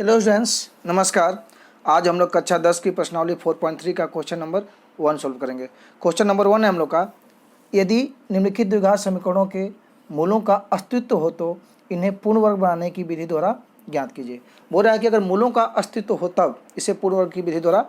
Hello students, नमस्कार। आज हम लोग कक्षा 10 की प्रश्नावली 4.3 का क्वेश्चन नंबर 1 सोल्व करेंगे। क्वेश्चन नंबर 1 है हम लोग का, यदि निम्नलिखित द्विघात समीकरणों के मूलों का अस्तित्व हो तो इन्हें पूर्ण वर्ग बनाने की विधि द्वारा ज्ञात कीजिए। बोल रहा है कि अगर मूलों का अस्तित्व हो तब इसे पूर्ण वर्ग की विधि द्वारा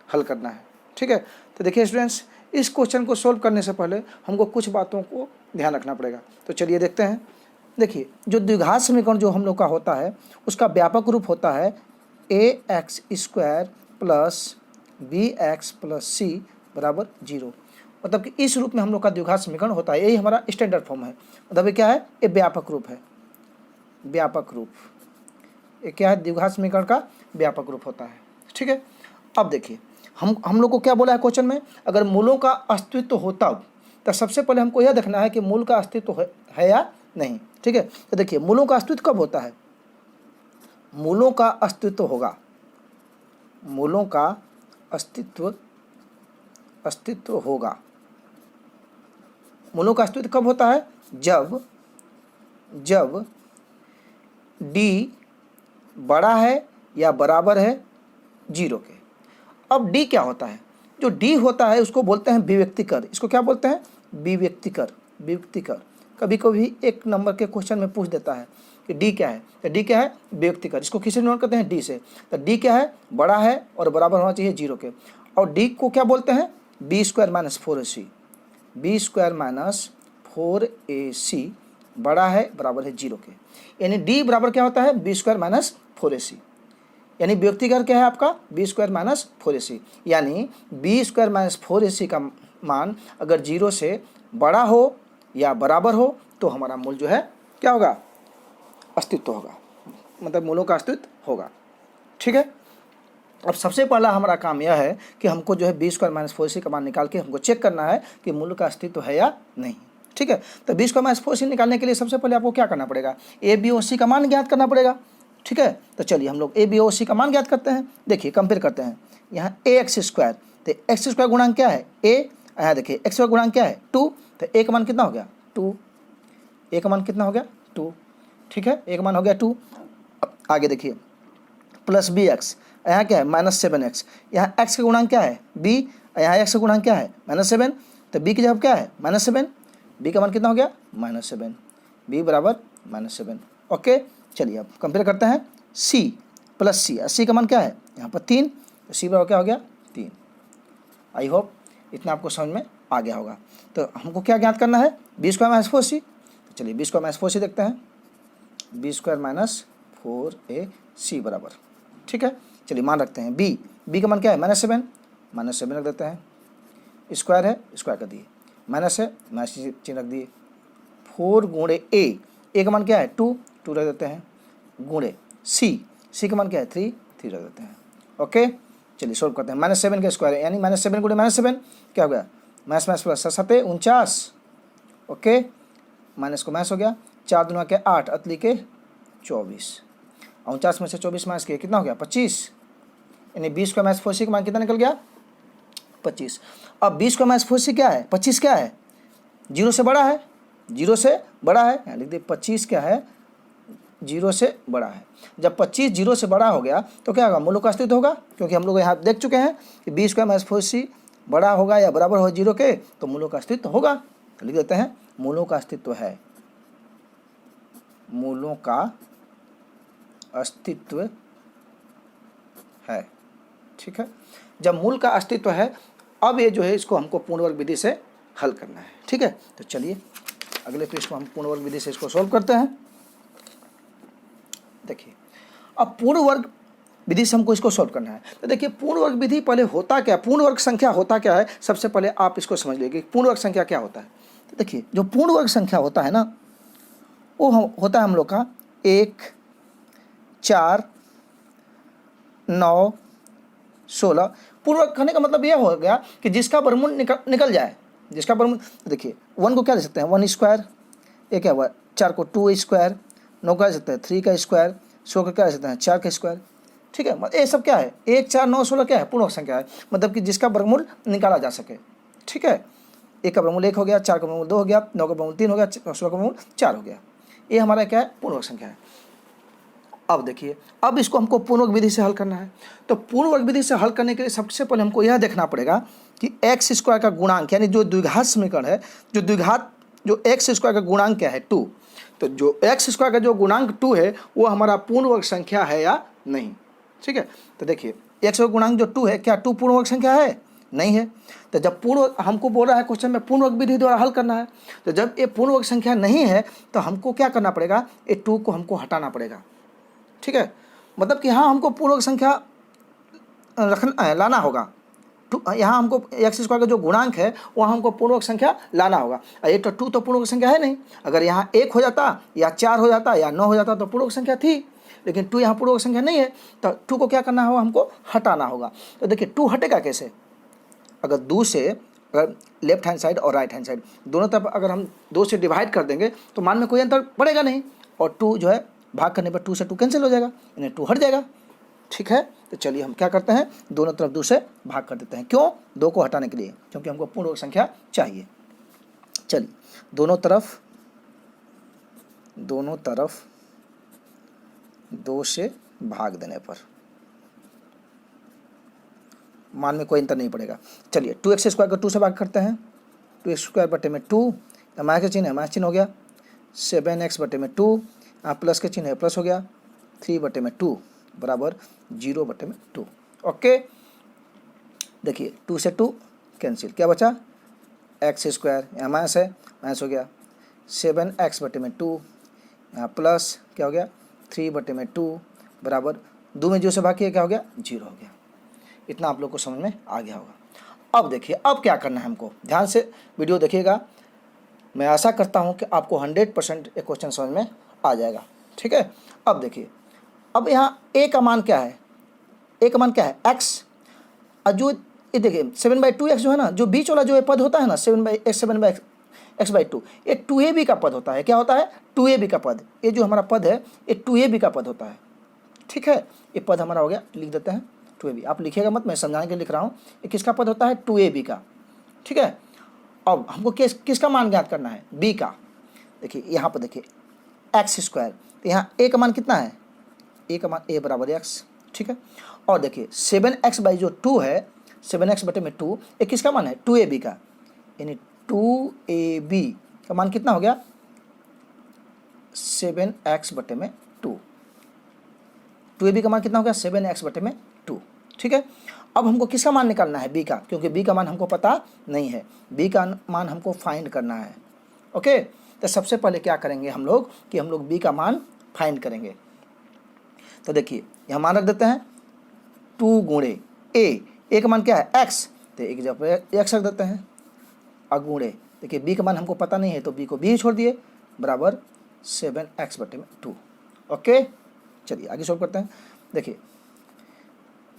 हल करना है। ठीक है, तो देखिए स्टूडेंट्स, इस क्वेश्चन को सोल्व करने से पहले हमको कुछ बातों को ध्यान रखना पड़ेगा। तो चलिए देखते हैं। देखिए, जो द्विघात समीकरण जो हम लोग का होता है उसका व्यापक रूप होता है ax² plus bx plus c बराबर 0। मतलब कि इस रूप में हम लोग का द्विघात समीकरण होता है। यही हमारा स्टैंडर्ड फॉर्म है। मतलब ये क्या है? ये व्यापक रूप है। व्यापक रूप ये क्या है? द्विघात समीकरण का व्यापक रूप होता है। ठीक है, अब देखिए हम लोग को क्या बोला है क्वेश्चन में, अगर मूलों का अस्तित्व हो तब, तो सबसे पहले हमको यह देखना है कि मूल का अस्तित्व है या नहीं। ठीक है, तो देखिए मूलों का अस्तित्व कब होता है? मूलों का अस्तित्व होगा, मूलों का अस्तित्व होगा। मूलों का अस्तित्व कब होता है? जब d बड़ा है या बराबर है 0 के। अब d क्या होता है? जो d होता है उसको बोलते हैं विव्यक्तिकर। इसको क्या बोलते हैं? विव्यक्तिकर। कभी कभी एक नंबर के क्वेश्चन में पूछ देता है कि d क्या है, तो d क्या है? विव्यक्तिकर। इसको किससे नोट करते हैं? d से। तो d क्या है? बड़ा है और बराबर होना चाहिए 0 के। और d को क्या बोलते हैं? b² minus 4ac। b² minus 4ac बड़ा है बराबर है 0 के। यानी d बराबर क्या होता है? b² minus 4ac। यानी व्यक्तिगत क्या है आपका? b² minus 4ac। यानी b² माइनस 4ac का मान अगर 0 से बड़ा हो या बराबर हो तो हमारा मूल जो है क्या होगा? अस्तित्व होगा। मतलब मूलों का अस्तित्व होगा। ठीक है, अब सबसे पहला हमारा काम यह है कि हमको जो है b² माइनस 4ac का मान निकाल के हमको चेक करना है कि मूल का अस्तित्व है या नहीं। ठीक है, तो b² माइनस 4ac निकालने के लिए सबसे पहले आपको क्या करना पड़ेगा? a b और c का मान ज्ञात करना पड़ेगा। ठीक है, तो चलिए हम लोग a b और c का मान ज्ञात करते हैं। देखिए कंपेयर करते हैं। यहाँ ax², तो x² गुणांक क्या है? a। यहाँ देखिए x² गुणांक क्या है? 2। तो a का मान कितना हो गया? 2। a का मान कितना हो गया? 2। ठीक है, a का मान हो गया 2। आगे देखिए प्लस bx, यहाँ क्या है? Minus 7x। यहाँ x का गुणांक क्या है? b। यहाँ x का गुणांक क्या है? -7। तो b की जगह क्या है? -7। b का मान कितना हो गया? -7। b बराबर -7। ओके, चलिए अब कंपेयर करते हैं c प्लस c। c का मान क्या है? यहाँ पर 3। तो c बराबर क्या हो गया? 3। आई होप इतना आपको समझ में आ गया होगा। तो हमको क्या ज्ञात करना है? b² minus 4c। तो चलिए b² माइनस 4c देखते हैं। b² माइनस 4ac बराबर, ठीक है, चलिए मान रखते हैं b का मान क्या है? -7 रख देते हैं। स्क्वायर है, स्क्वायर कर दिए। माइनस है, माइनस चिन्ह रख दिए। 4 गुणे a का मान क्या है? 2 रख देते हैं। गुणे c का मान क्या है? 3 रख देते हैं। ओके, चलिए सॉल्व करते हैं। -7 का स्क्वायर है यानी -7 गुणे -7 क्या हो गया? Minus minus plus 7 49। Okay, minus को माइनस हो गया। 4 दूना के 8 अतली के 24। 49 में से 24 माइनस किया कितना हो गया? 25। यानी 20 का माइनस 4c का मान कितना निकल गया? 25। अब 20 का माइनस 4c क्या है? 25 क्या है? 0 से बड़ा है। 0 से बड़ा है, यहाँ लिख दे 25 क्या है? 0 से बड़ा है। जब 25 0 से बड़ा हो गया तो क्या होगा? मूलों का अस्तित्व होगा, क्योंकि हम लोग यहाँ देख चुके हैं कि 20 का माइनस 4c बड़ा होगा या बराबर हो 0 के, तो मूलों का अस्तित्व होगा। तो लिख देते हैं मूलों का अस्तित्व है। मूलों का अस्तित्व है। ठीक है, जब मूल का अस्तित्व है अब ये जो है इसको हमको पूर्ण वर्ग विधि से हल करना है। ठीक है, तो चलिए अगले पेज को हम पूर्ण वर्ग विधि से इसको सॉल्व करते हैं। देखिए अब पूर्ण वर्ग विधि से हमको इसको सॉल्व करना है। तो देखिए पूर्ण वर्ग विधि पहले होता क्या? पूर्ण वर्ग संख्या होता क्या है? सबसे पहले आप इसको समझ लीजिए कि पूर्ण वर्ग संख्या क्या होता है। तो देखिए जो पूर्ण वर्ग संख्या होता है ना, वो होता है हम लोग का 1 4 9 16। पूर्ण वर्ग कहने का मतलब यह हो गया कि जिसका वर्गमूल निकल जाए। जिसका वर्गमूल, देखिए 1 को क्या दे सकते हैं? 1 स्क्वायर। ये क्या हुआ? 4 को 2 स्क्वायर। 9 का दे सकते हैं 3 का स्क्वायर। 16 का क्या दे सकते हैं? 4 का स्क्वायर। ठीक है, ये सब क्या है? 1 4 9 16 क्या है? पूर्ण वर्ग संख्या है, मतलब कि जिसका वर्गमूल निकाला जा सके। ठीक है, 1 का वर्गमूल 1 हो गया, 4 का वर्गमूल 2 हो गया, 9 का वर्गमूल 3 हो गया, 16 का वर्गमूल 4 हो गया। ये हमारा क्या है? पूर्ण वर्ग संख्या है। अब देखिए, अब इसको हमको पूर्ण वर्ग विधि से हल करना है। तो पूर्ण वर्ग विधि से हल करने के लिए सबसे पहले हमको यह देखना पड़ेगा कि एक्स स्क्वायर का गुणांक यानी जो द्विघात समीकरण है, जो एक्स स्क्वायर का गुणांक क्या है 2। तो जो एक्स स्क्वायर का जो गुणांक 2 है वो हमारा पूर्ण वर्ग संख्या है या नहीं। ठीक है, तो देखिए एक्स का गुणांक जो 2 है, क्या 2 पूर्ण वर्ग संख्या है? नहीं है। तो जब हमको बोल रहा है क्वेश्चन में पूर्ण वर्ग विधि द्वारा हल करना है, तो जब ये पूर्ण वर्ग संख्या नहीं है तो हमको क्या करना पड़ेगा, ये 2 को हमको हटाना पड़ेगा। ठीक है, मतलब कि यहाँ हमको पूर्ण वर्ग संख्या लाना होगा। यहाँ हमको एक्स स्क्वायर का जो गुणांक है वहाँ हमको पूर्ण वर्ग संख्या लाना होगा। ये तो 2 तो पूर्ण वर्ग संख्या है नहीं। अगर यहाँ 1 हो जाता या 4 हो जाता या 9 हो जाता तो पूर्ण वर्ग संख्या थी, लेकिन 2 यहाँ पूर्ण वर्ग संख्या नहीं है, तो 2 को क्या करना होगा, हमको हटाना होगा। तो देखिए 2 हटेगा कैसे, अगर 2 से अगर लेफ्ट हैंड साइड और राइट हैंड साइड दोनों तरफ अगर हम 2 से डिवाइड कर देंगे तो मान में कोई अंतर पड़ेगा नहीं, और 2 जो है भाग करने पर 2 से 2 कैंसिल हो जाएगा, यानी 2 हट जाएगा। ठीक है, तो चलिए हम क्या करते हैं, दोनों तरफ 2 से भाग कर देते हैं। क्यों? 2 को हटाने के लिए, क्योंकि हमको पूर्ण वर्ग संख्या चाहिए। चलिए दोनों तरफ 2 से भाग देने पर मान में कोई अंतर नहीं पड़ेगा। चलिए 2x स्क्वायर को 2 से भाग करते हैं, 2x स्क्वायर बटे में 2, माइनस का चिन्ह है, माइनस चिन्ह हो गया, 7x बटे में 2, यहाँ प्लस के चिन्ह है, प्लस हो गया, 3 बटे में 2 बराबर 0 बटे में 2। ओके, देखिए 2 से 2 कैंसिल, क्या बचा, एक्स स्क्वायर, यहाँ माइनस है, माइनस हो गया, 7x बटे में 2, यहाँ प्लस क्या हो गया, 3 बटे में 2 बराबर 2 में 0 से भाग किया, क्या हो गया, 0 हो गया। इतना आप लोग को समझ में आ गया होगा। अब देखिए अब क्या करना है हमको, ध्यान से वीडियो देखिएगा। मैं आशा करता हूँ कि आपको 100% ये क्वेश्चन समझ में आ जाएगा। ठीक है, अब देखिए, अब यहाँ a का मान क्या है, a का मान क्या है, x। और जो ये देखिए 7/2x जो है ना, जो बीच वाला जो ये पद होता है ना 7/x/2, ये 2ab का पद होता है। क्या होता है, 2ab का पद। ये जो हमारा पद है ये 2ab का पद होता है। ठीक है, ये पद हमारा हो गया, लिख देते हैं 2ab। आप लिखिएगा मत, मैं समझाने के लिए लिख रहा हूँ। ये किसका पद होता है, 2ab का। ठीक है, अब हमको किसका मान ज्ञात करना है, b का। देखिए यहाँ पर देखिए एक्स स्क्वायर, तो यहाँ a का मान कितना है, a का मान a बराबर x। ठीक है, और देखिए 7x बाई जो 2 है, 7x बटे में 2, ये किसका मान है, 2ab का, यानी 2ab का मान कितना हो गया, 7x बटे में 2। 2ab का मान कितना हो गया, 7x बटे में 2। ठीक है, अब हमको किसका मान निकालना है, b का, क्योंकि b का मान हमको पता नहीं है, b का मान हमको फाइंड करना है। ओके, तो सबसे पहले क्या करेंगे हम लोग कि हम लोग b का मान फाइंड करेंगे। तो देखिए यहाँ मान रख देते हैं 2 गुणे a का मान क्या है, x, तो एक जगह x रख देते हैं, अगुणे देखिए b का मान हमको पता नहीं है तो b को b ही छोड़ दिए, बराबर 7x बटे में 2। ओके, चलिए आगे सॉल्व करते हैं। देखिए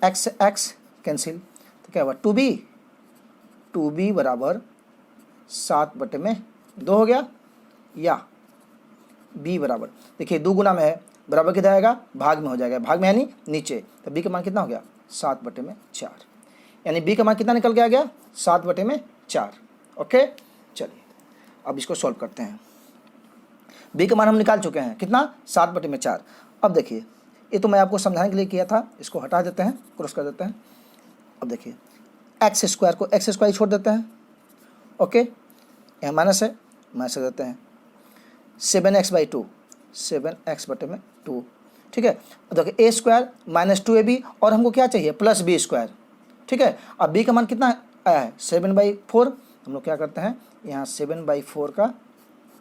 x कैंसिल, तो क्या हुआ, 2b बराबर 7 बटे में 2 हो गया, या b बराबर, देखिए 2 गुना में है, बराबर किधर आएगा, भाग में हो जाएगा, भाग में यानी नीचे, तो b का मान कितना हो गया, 7 बटे में 4, यानी b का मान कितना निकल के आ गया, 7 बटे में 4। ओके, चलिए अब इसको सॉल्व करते हैं। b का मान हम निकाल चुके हैं, कितना, 7 बटे में 4। अब देखिए ये तो मैं आपको समझाने के लिए किया था, इसको हटा देते हैं, क्रॉस कर देते हैं। अब देखिए एक्स स्क्वायर को एक्स स्क्वायर छोड़ देते हैं। ओके, यहाँ माइनस है, माइनस कर देते हैं, 7x/2, 7x बटे में 2। ठीक है, अब देखिए a स्क्वायर माइनस 2ab, और हमको क्या चाहिए, प्लस b स्क्वायर। ठीक है, अब b का मान कितना आया है, 7/4। हम लोग क्या करते हैं, यहाँ 7/4 का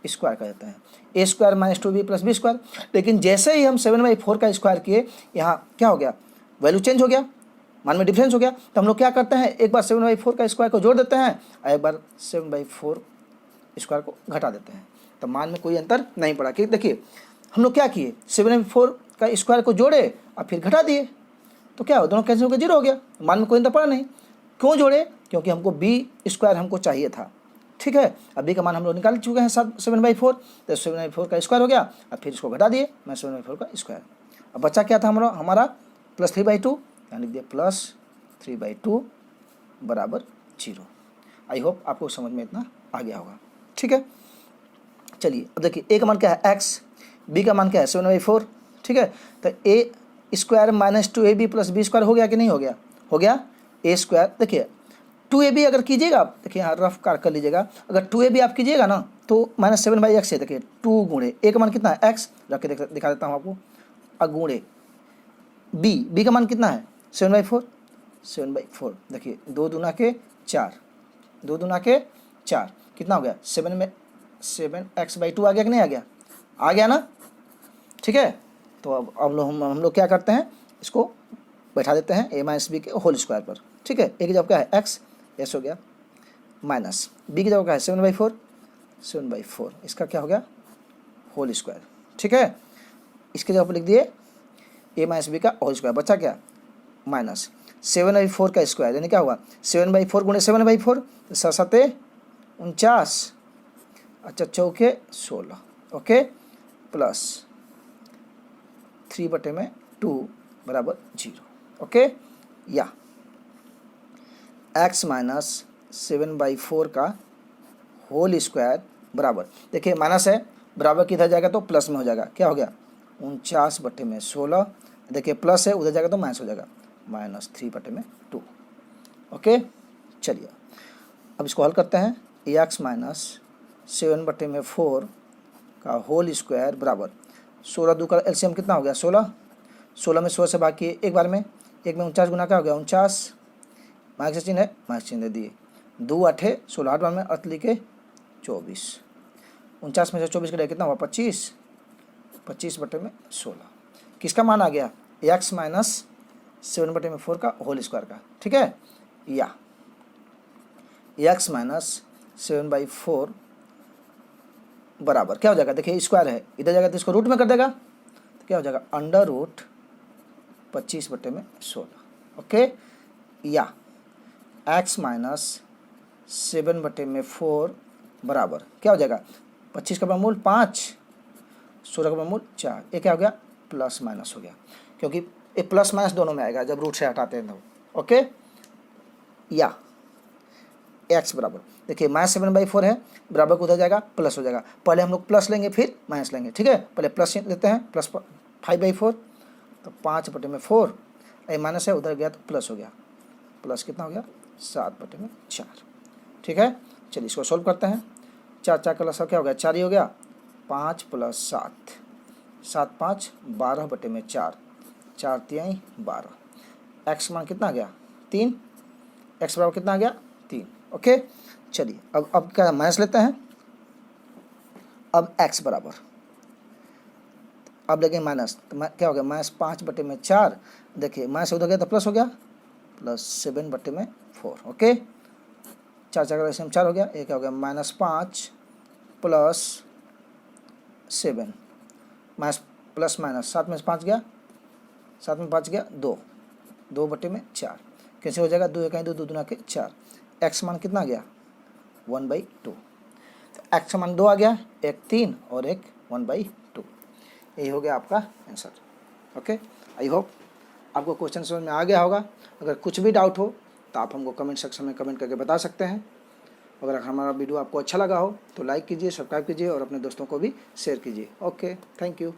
स्क्वायर कर देते हैं, a square minus 2b plus b square. लेकिन जैसे ही हम 7/4 का स्क्वायर किए, यहाँ क्या हो गया, वैल्यू चेंज हो गया, मान में डिफरेंस हो गया। तो हम लोग क्या करते हैं, एक बार 7/4 का स्क्वायर को जोड़ देते हैं और एक बार 7/4 स्क्वायर को घटा देते हैं, तो मान में कोई अंतर नहीं पड़ा। कि देखिए हम लोग क्या किए, 7/4 का स्क्वायर को जोड़े और फिर घटा दिए, तो क्या हो, दोनों कैंसिल होकर 0 हो गया, मान में कोई अंतर पड़ा नहीं। क्यों जोड़े, क्योंकि हमको b स्क्वायर हमको चाहिए था। ठीक है, अब b का मान हम लोग निकाल चुके हैं 7/4, तो 7/4 का स्क्वायर हो गया, अब फिर इसको घटा दिए, मैं 7/4 का स्क्वायर। अब बच्चा क्या था हमारा +3/2, यहाँ लिख दिया +3/2 बराबर 0। आई होप आपको समझ में इतना आ गया होगा। ठीक है, चलिए अब देखिए a का मान क्या है, x, b का मान क्या है 7/4। ठीक है। तो a square minus 2ab plus b square हो गया कि नहीं हो गया? हो गया। ए स्क्वायर देखिए 2ab अगर कीजिएगा आप, देखिए यहाँ रफ कर लीजिएगा, अगर 2ab आप कीजिएगा ना तो -7/x है। देखिए 2 गुणे ए का मान कितना है? x, रख के दिखा देता हूँ आपको। अगुणे बी का मान कितना है? 7/4 देखिए 2 दूना के 4, 2 दूना के 4 कितना हो गया? 7x/2 आ गया कि नहीं आ गया? आ गया ना, ठीक है। तो अब हम लोग क्या करते हैं, इसको बैठा देते हैं a माइनस बी के होल स्क्वायर पर, ठीक है। ए की जगह क्या है? x, हो गया, माइनस बी की जगह क्या है? 7/4, इसका क्या हो गया? होल स्क्वायर, ठीक है। इसके जगह पर लिख दिए a माइनस बी का होल स्क्वायर, बचा क्या? माइनस 7/4 का स्क्वायर, यानी क्या हुआ? 7/4 गुणे 7/4, तो 7×7 49, अच्छा चौके 16, ओके, प्लस 3/2 बराबर 0, ओके। या x माइनस 7/4 का होल स्क्वायर बराबर, देखिए माइनस है, बराबर किधर जाएगा तो प्लस में हो जाएगा, क्या हो गया? 49/16, देखिए प्लस है, उधर जाएगा तो माइनस हो जाएगा, -3/2, ओके। चलिए अब इसको हल करते हैं। x माइनस 7/4 का होल स्क्वायर बराबर 16 दूका एलसीएम कितना हो गया? 16 में 16 से भाग किए एक बार में, एक में 49 गुना क्या हो गया? 49, माइनस चिन्ह है, माइनस चिन्ह दे दिए, 2 8 16, 8 बार में अर्थ लिखे 24, 49 में से 24 का कितना हुआ? 25, 25/16 किसका मान आ गया? x माइनस 7/4 का होल स्क्वायर का, ठीक है। या x माइनस 7/4 बराबर क्या हो जाएगा? देखिए स्क्वायर है, इधर जाएगा तो इसको रूट में कर देगा, तो क्या हो जाएगा? √25/16, ओके। या x माइनस 7/4 बराबर क्या हो जाएगा? 25 का वर्गमूल 5, 16 का वर्गमूल 4, ये क्या हो गया? प्लस माइनस हो गया, क्योंकि ये प्लस माइनस दोनों में आएगा जब रूट से हटाते हैं तो, ओके। या x बराबर देखिए -7/4 है, बराबर को उधर जाएगा प्लस हो जाएगा, पहले हम लोग प्लस लेंगे फिर माइनस लेंगे, ठीक है। पहले प्लस लेते हैं, प्लस 5/4 तो 5/4, ये माइनस है उधर गया तो प्लस हो गया, प्लस कितना हो गया? 7/4, ठीक है। चलिए इसको सोल्व करते हैं। 4 4 का लसा क्या हो गया? 4 ही हो गया, 5 + 7, 7 5 12/4, 4 3 12, x मान कितना आ गया? 3, x बराबर कितना आ गया? 3, ओके। चलिए अब क्या माइनस लेते हैं, अब x बराबर, अब लेंगे माइनस, तो क्या हो गया? -5/4, देखिए माइनस उधर गया तो प्लस हो गया, +7/4, ओके। 4 4 का 4 हो गया, ये क्या हो गया? -5 + 7, माइनस प्लस माइनस 7 में से 5 गया, 7 में 5 गया 2, 2/4 कैसे हो जाएगा? 2 1 2 2 दूना के 4, x मान कितना आ गया? 1/2, तो x का मान 2 आ गया, एक 3 और एक 1/2, यही हो गया आपका आंसर, ओके। आई होप आपको क्वेश्चन समझ में आ गया होगा। अगर कुछ भी डाउट हो तो आप हमको कमेंट सेक्शन में कमेंट करके बता सकते हैं। अगर हमारा वीडियो आपको अच्छा लगा हो तो लाइक कीजिए, सब्सक्राइब कीजिए और अपने दोस्तों को भी शेयर कीजिए। Okay, thank you.